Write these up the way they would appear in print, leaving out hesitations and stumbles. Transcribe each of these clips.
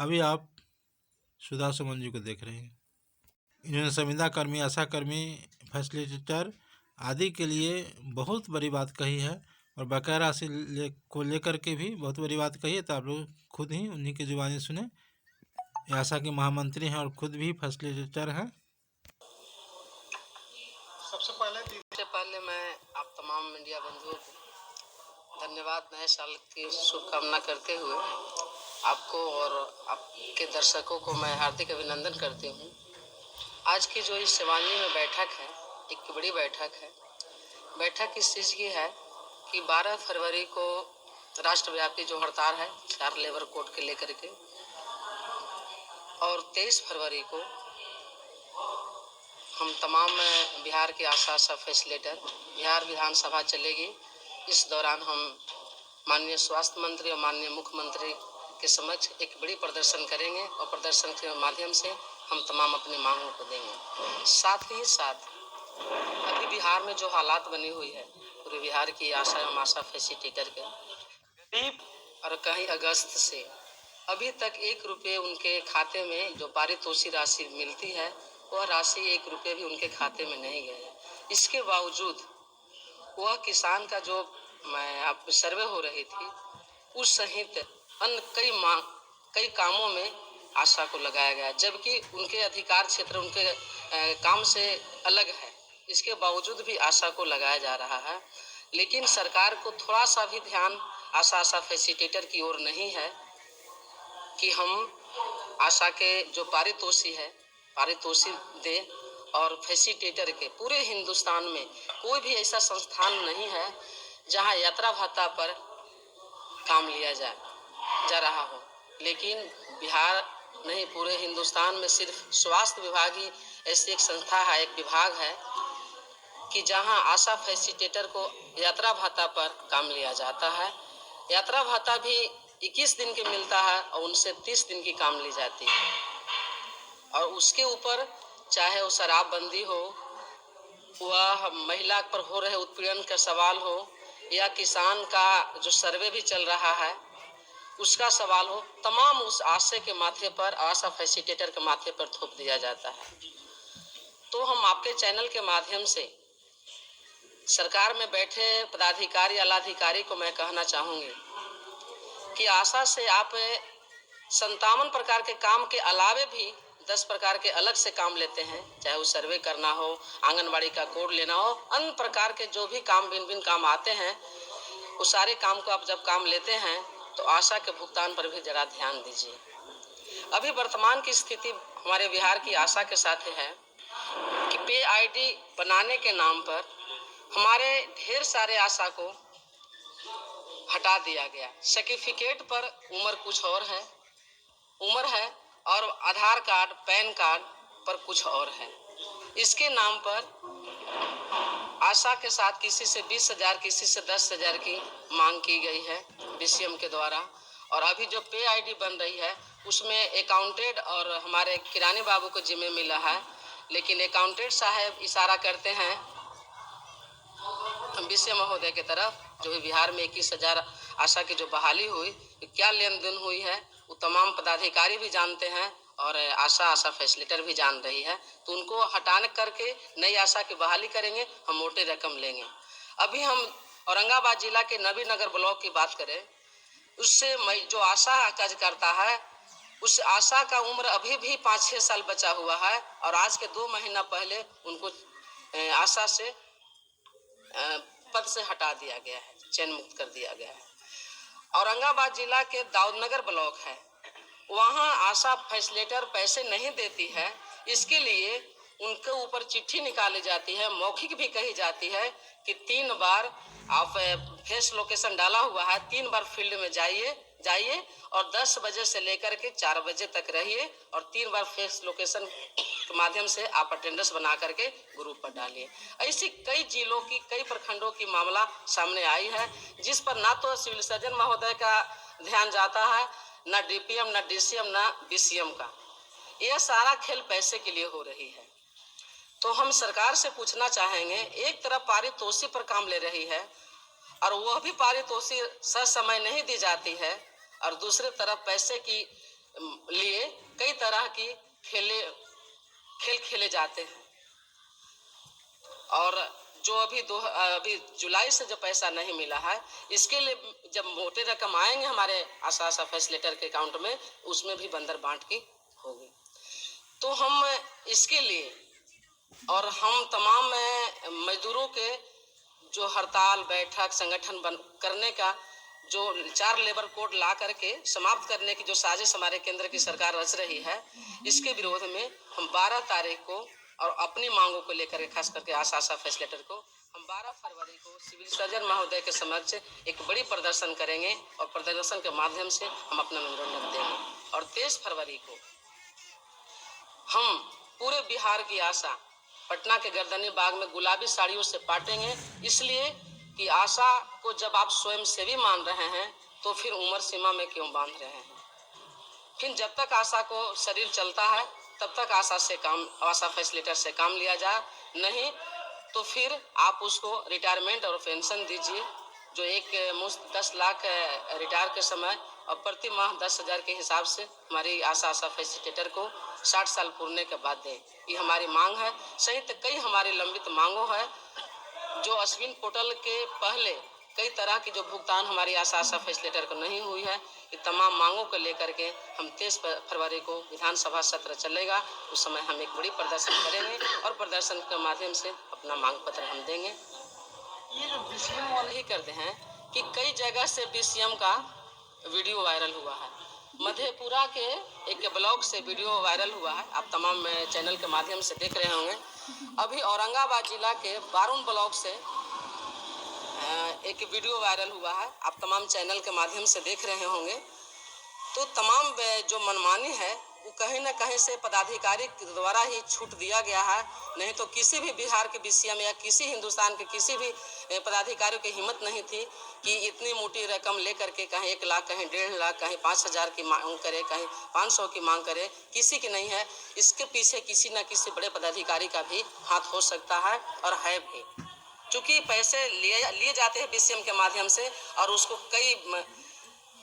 अभी आप सुधा सुमन जी को देख रहे हैं। इन्होंने संविदा कर्मी, आशा कर्मी, फैसिलिटेटर आदि के लिए बहुत बड़ी बात कही है और बकाया राशि को लेकर के भी बहुत बड़ी बात कही है। तो आप लोग खुद ही उन्हीं की जुबानी सुने। ये आशा के महामंत्री हैं और खुद भी फैसिलिटेटर हैं। सबसे पहले मैं आप तमाम मीडिया बंधुओं को धन्यवाद, नए साल की शुभकामना करते हुए आपको और आपके दर्शकों को मैं हार्दिक अभिनंदन करती हूँ। आज की जो इस शिवांगी में बैठक है, एक बड़ी बैठक है। बैठक इस चीज़ की है कि 12 फरवरी को राष्ट्रव्यापी जो हड़ताल है 4 लेबर कोड के लेकर के, और 23 फरवरी को हम तमाम बिहार के आशा फैसिलिटेटर बिहार विधानसभा चलेगी। इस दौरान हम माननीय स्वास्थ्य मंत्री और माननीय मुख्यमंत्री के समक्ष एक बड़ी प्रदर्शन करेंगे और प्रदर्शन के माध्यम से हम तमाम अपनी मांगों को देंगे। साथ ही साथ अभी बिहार में जो हालात बनी हुई है, पूरे बिहार की आशा एवं आशा फैसिलिटेटर के गरीब, और कहीं अगस्त से अभी तक 1 रुपये उनके खाते में जो पारितोषिक राशि मिलती है वह राशि 1 रुपये भी उनके खाते में नहीं गए है। इसके बावजूद वह किसान का जो आप सर्वे हो रही थी उस सहित अन्य कई कामों में आशा को लगाया गया, जबकि उनके अधिकार क्षेत्र उनके काम से अलग है। इसके बावजूद भी आशा को लगाया जा रहा है, लेकिन सरकार को थोड़ा सा भी ध्यान आशा फैसिलिटेटर की ओर नहीं है कि हम आशा के जो पारितोषिक दे। और फैसिलिटेटर के पूरे हिंदुस्तान में कोई भी ऐसा संस्थान नहीं है जहां यात्रा भत्ता पर काम लिया जा रहा हो, लेकिन बिहार नहीं पूरे हिंदुस्तान में सिर्फ स्वास्थ्य विभाग ही ऐसी एक संस्था है, एक विभाग है कि जहां आशा फैसिलिटेटर को यात्रा भत्ता पर काम लिया जाता है। यात्रा भत्ता भी 21 दिन के मिलता है और उनसे 30 दिन की काम ली जाती है, और उसके ऊपर चाहे वो शराबबंदी हो, वह महिला पर हो रहे उत्पीड़न का सवाल हो, या किसान का जो सर्वे भी चल रहा है उसका सवाल हो, तमाम उस आशा के माथे पर, आशा फैसिलिटेटर के माथे पर थोप दिया जाता है। तो हम आपके चैनल के माध्यम से सरकार में बैठे पदाधिकारी आलाधिकारी को मैं कहना चाहूँगी कि आशा से आप 57 प्रकार के काम के अलावे भी 10 प्रकार के अलग से काम लेते हैं, चाहे वो सर्वे करना हो, आंगनबाड़ी का कोड लेना हो, अन्य प्रकार के जो भी काम भिन्न काम आते हैं, वो सारे काम को आप जब काम लेते हैं तो आशा के भुगतान पर भी जरा ध्यान दीजिए। अभी वर्तमान की स्थिति हमारे बिहार की आशा के साथ है कि पे आईडी बनाने के नाम पर हमारे ढेर सारे आशा को हटा दिया गया। सर्टिफिकेट पर उम्र कुछ और है, और आधार कार्ड, पैन कार्ड पर कुछ और है। इसके नाम पर आशा के साथ किसी से 20,000, किसी से 10,000 की मांग की गई है बीसीएम के द्वारा। और अभी जो पे आईडी बन रही है उसमें अकाउंटेंट और हमारे किरानी बाबू को जिम्मे मिला है, लेकिन अकाउंटेंट साहब इशारा करते हैं बीसीएम महोदय की तरफ, जो भी बिहार में 21,000 आशा की जो बहाली हुई, क्या लेन देन हुई है वो तमाम पदाधिकारी भी जानते हैं और आशा फैसिलिटेटर भी जान रही है। तो उनको हटाने करके नई आशा की बहाली करेंगे, हम मोटी रकम लेंगे। अभी हम औरंगाबाद जिला के नबीनगर ब्लॉक की बात करें, उससे जो आशा कार्य करता है उस आशा का उम्र अभी भी 5-6 साल बचा हुआ है, और आज के 2 महीना पहले उनको आशा से पद से हटा दिया गया है, चयन मुक्त कर दिया गया है। औरंगाबाद जिला के दाऊदनगर ब्लॉक है, वहां आशा फैसिलिटेटर पैसे नहीं देती है, इसके लिए उनके ऊपर चिट्ठी निकाली जाती है, मौखिक भी कही जाती है कि 3 बार आप फेस लोकेशन डाला हुआ है, 3 बार फील्ड में जाइए और 10 बजे से लेकर के 4 बजे तक रहिए, और 3 बार फेस लोकेशन के माध्यम से आप अटेंडेंस बना करके ग्रुप पर डालिए। ऐसी कई जिलों की, कई प्रखंडों की मामला सामने आई है, जिस पर ना तो सिविल सर्जन महोदय का ध्यान जाता है, ना डीपीएम, ना डीसीएम, ना बीसीएम का। यह सारा खेल पैसे के लिए हो रही है। तो हम सरकार से पूछना चाहेंगे, एक तरफ पारितोषिक पर काम ले रही है और वह भी पारितोषिक समय नहीं दी जाती है, और दूसरे तरफ पैसे की लिए कई तरह की खेल खेले जाते हैं। और जो अभी जुलाई से जो पैसा नहीं मिला है, इसके लिए जब मोटे रकम आएंगे हमारे आशा फैसिलिटेटर के अकाउंट में, उसमें भी बंदर बांट की होगी। तो हम इसके लिए और हम तमाम मजदूरों के जो हड़ताल बैठक संगठन करने का जो 4 लेबर कोड ला करके समाप्त करने की जो साजिश हमारे केंद्र की सरकार रच रही है, इसके विरोध में हम 12 तारीख को और अपनी मांगों को लेकर खास करके आशा फैसिलिटेटर को हम 12 फरवरी को सिविल सर्जन महोदय के समक्ष एक बड़ी प्रदर्शन करेंगे और प्रदर्शन के माध्यम से हम अपना मनोरंजन देंगे। और 23 फरवरी को हम पूरे बिहार की आशा पटना के गर्दनी बाग में गुलाबी साड़ियों से पाटेंगे, इसलिए कि आशा को जब आप स्वयं सेवी मान रहे हैं तो फिर उम्र सीमा में क्यों बांध रहे हैं। फिर जब तक आशा को शरीर चलता है तब तक आशा फैसिलिटेटर से काम लिया जाए, नहीं तो फिर आप उसको रिटायरमेंट और पेंशन दीजिए, जो एक मुश्त 10 लाख रिटायर के समय और प्रति माह 10,000 के हिसाब से हमारी आशा फैसिलिटेटर को 60 साल पूरने के बाद दें। ये हमारी मांग है। सहित कई हमारी लंबित मांगों है जो अश्विन पोर्टल के पहले कई तरह की जो भुगतान हमारी आशा फैसिलिटेटर को नहीं हुई है, ये तमाम मांगों को लेकर के हम 23 फरवरी को विधानसभा सत्र चलेगा, उस समय हम एक बड़ी प्रदर्शन करेंगे और प्रदर्शन के माध्यम से अपना मांग पत्र हम देंगे। ये जो बीसीएम वाले ही करते हैं कि कई जगह से बीसीएम का वीडियो वायरल हुआ है। मधेपुरा के एक ब्लॉग से वीडियो वायरल हुआ है, आप तमाम चैनल के माध्यम से देख रहे होंगे। अभी औरंगाबाद जिला के बारून ब्लॉग से एक वीडियो वायरल हुआ है, आप तमाम चैनल के माध्यम से देख रहे होंगे। तो तमाम जो मनमानी है वो कहीं ना कहीं से पदाधिकारी द्वारा ही छूट दिया गया है, नहीं तो किसी भी बिहार के बीसीएम या किसी हिंदुस्तान के किसी भी पदाधिकारी की हिम्मत नहीं थी कि इतनी मोटी रकम लेकर के कहीं 1 लाख, कहीं 1.5 लाख, कहीं 5,000 की मांग करे, कहीं 500 की मांग करे, किसी की नहीं है। इसके पीछे किसी न किसी बड़े पदाधिकारी का भी हाथ हो सकता है और है भी, चूँकि पैसे लिए जाते हैं बीसीएम के माध्यम से और उसको कई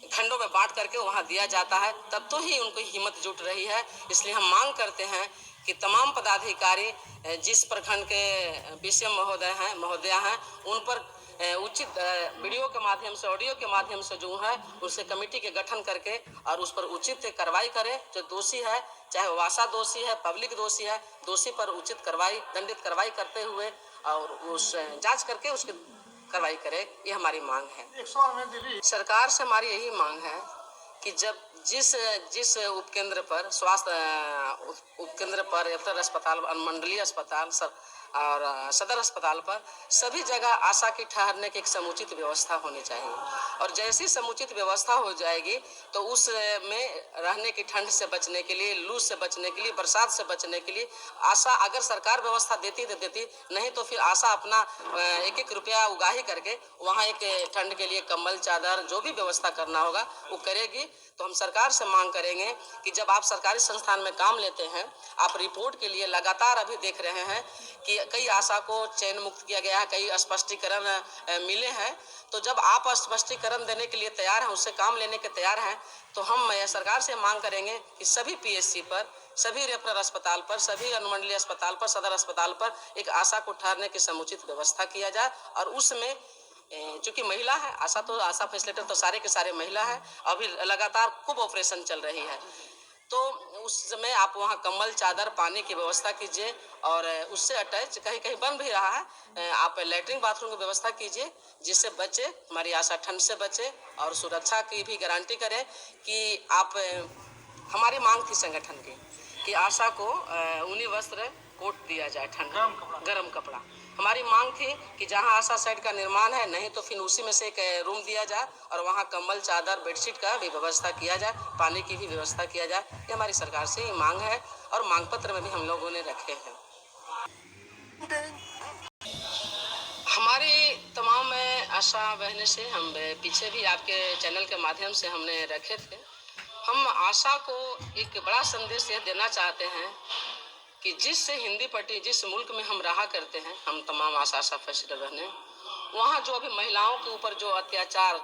खंडों में बांट करके वहां दिया जाता है, तब तो ही उनको हिम्मत जुट रही है। इसलिए हम मांग करते हैं कि तमाम पदाधिकारी जिस प्रखंड के बीसीएम महोदया हैं उन पर उचित वीडियो के माध्यम से, ऑडियो के माध्यम से जो है उससे कमेटी के गठन करके और उस पर उचित कार्रवाई करें। जो दोषी है, चाहे वो आशा दोषी है, पब्लिक दोषी है, दोषी पर उचित कार्रवाई, दंडित कार्रवाई करते हुए और उस जांच करके उसकी कार्रवाई करे, ये हमारी मांग है। सरकार से हमारी यही मांग है कि जब जिस उपकेंद्र पर स्वास्थ्य उपकेंद्र पर रेफरल अस्पताल, अनुमंडलीय अस्पताल और सदर अस्पताल पर सभी जगह आशा की ठहरने की एक समुचित व्यवस्था होनी चाहिए। और जैसी समुचित व्यवस्था हो जाएगी तो उस में रहने की ठंड से बचने के लिए, लू से बचने के लिए, बरसात से बचने के लिए आशा अगर सरकार व्यवस्था देती तो देती, नहीं तो फिर आशा अपना 1-1 रुपया उगाही करके वहाँ एक ठंड के लिए कंबल, चादर, जो भी व्यवस्था करना होगा वो करेगी। तो हम सरकार से मांग करेंगे कि जब आप सरकारी संस्थान में काम लेते हैं, आप रिपोर्ट के लिए लगातार अभी देख रहे हैं कि कई आशा को चयन मुक्त किया गया है, कई स्पष्टीकरण मिले हैं। तो जब आप स्पष्टीकरण देने के लिए तैयार हैं, उससे काम लेने के तैयार हैं, तो हम सरकार से मांग करेंगे कि सभी पीएचसी पर, सभी रेफरल अस्पताल पर, सभी अनुमंडलीय अस्पताल पर, सदर अस्पताल पर एक आशा को ठहरने की समुचित व्यवस्था किया जाए। और उसमें चूँकि महिला है आशा, तो आशा फैसिलिटेटर तो सारे के सारे महिला है, अभी लगातार खूब ऑपरेशन चल रही है, तो उस समय आप वहाँ कंबल, चादर, पानी की व्यवस्था कीजिए। और उससे अटैच कहीं कहीं बन भी रहा है, आप लैट्रिन बाथरूम की व्यवस्था कीजिए, जिससे बच्चे, हमारी आशा ठंड से बचे और सुरक्षा की भी गारंटी करें। कि आप हमारी मांग थी संगठन की कि आशा को ऊनी वस्त्र, कोट दिया जाए, ठंड गर्म कपड़ा। हमारी मांग थी कि जहां आशा साइड का निर्माण है, नहीं तो फिर उसी में से एक रूम दिया जाए और वहां कंबल, चादर, बेडशीट का भी व्यवस्था किया जाए, पानी की भी व्यवस्था किया जाए। ये हमारी सरकार से ही मांग है और मांग पत्र में भी हम लोगों ने रखे हैं। हमारी तमाम आशा बहनें से हम पीछे भी आपके चैनल के माध्यम से हमने रखे थे। हम आशा को एक बड़ा संदेश यह देना चाहते हैं कि जिस हिंदी पट्टी, जिस मुल्क में हम रहा करते हैं, हम तमाम आशा फैसिलिटेटर बहने, वहाँ जो अभी महिलाओं के ऊपर जो अत्याचार,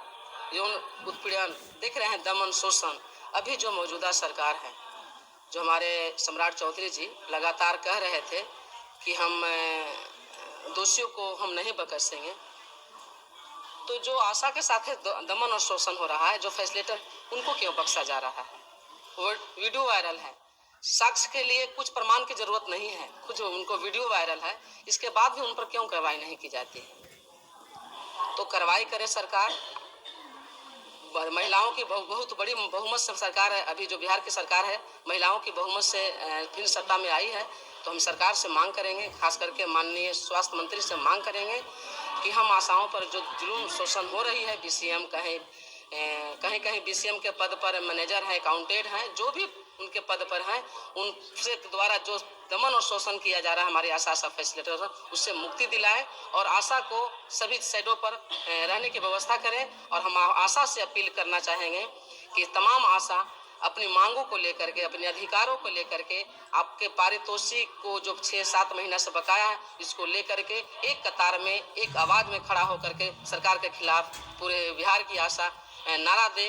यौन उत्पीड़न देख रहे हैं, दमन, शोषण, अभी जो मौजूदा सरकार है, जो हमारे सम्राट चौधरी जी लगातार कह रहे थे कि हम दोषियों को हम नहीं बख्शेंगे, तो जो आशा के साथ दमन और शोषण हो रहा है, जो फैसिलिटेटर, उनको क्यों बख्शा जा रहा है? वो वीडियो वायरल है, साक्ष्य के लिए कुछ प्रमाण की जरूरत नहीं है, कुछ उनको वीडियो वायरल है, इसके बाद भी उन पर क्यों कार्रवाई नहीं की जाती है? तो कार्रवाई करे सरकार। महिलाओं की बहुत बड़ी बहुमत से सरकार है, अभी जो बिहार की सरकार है महिलाओं की बहुमत से फिर सत्ता में आई है, तो हम सरकार से मांग करेंगे, खास करके माननीय स्वास्थ्य मंत्री से मांग करेंगे कि हम आशाओं पर जो जुल्म शोषण हो रही है, बीसीएम कहीं कहीं बीसीएम के पद पर मैनेजर हैं, अकाउंटेंट हैं, जो भी उनके पद पर हैं, उनसे द्वारा जो दमन और शोषण किया जा रहा है हमारी आशा सब फैसिलिटेटर, उससे मुक्ति दिलाए और आशा को सभी साइडों पर रहने की व्यवस्था करें। और हम आशा से अपील करना चाहेंगे कि तमाम आशा अपनी मांगों को लेकर के, अपने अधिकारों को लेकर के, आपके पारितोषिक को जो 6-7 महीना से बकाया है, इसको लेकर के एक कतार में, एक आवाज में खड़ा होकर के सरकार के खिलाफ पूरे बिहार की आशा नारा दे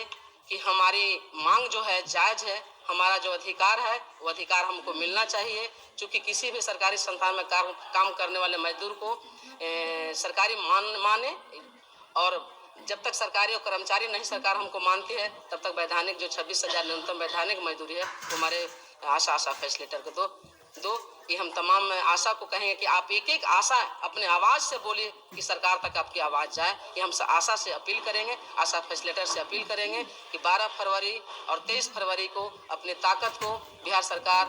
कि हमारी मांग जो है जायज है, हमारा जो अधिकार है वो अधिकार हमको मिलना चाहिए। क्योंकि किसी भी सरकारी संस्थान में काम करने वाले मजदूर को सरकारी माने, और जब तक सरकारी और कर्मचारी नहीं सरकार हमको मानती है, तब तक वैधानिक जो 26,000 न्यूनतम वैधानिक मजदूरी है वो हमारे आशा फैसिलिटेटर को दो। ये हम तमाम आशा को कहेंगे कि आप एक आशा अपने आवाज़ से बोलिए कि सरकार तक आपकी आवाज़ जाए। ये हम आशा से अपील करेंगे, आशा फैसिलिटेटर से अपील करेंगे कि 12 फरवरी और 23 फरवरी को अपनी ताकत को बिहार सरकार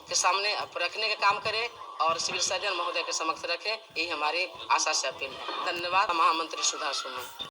के सामने रखने का काम करें और सिविल सर्जन महोदय के समक्ष रखें। यही हमारी आशा से अपील है। धन्यवाद। महामंत्री सुधा सुमन।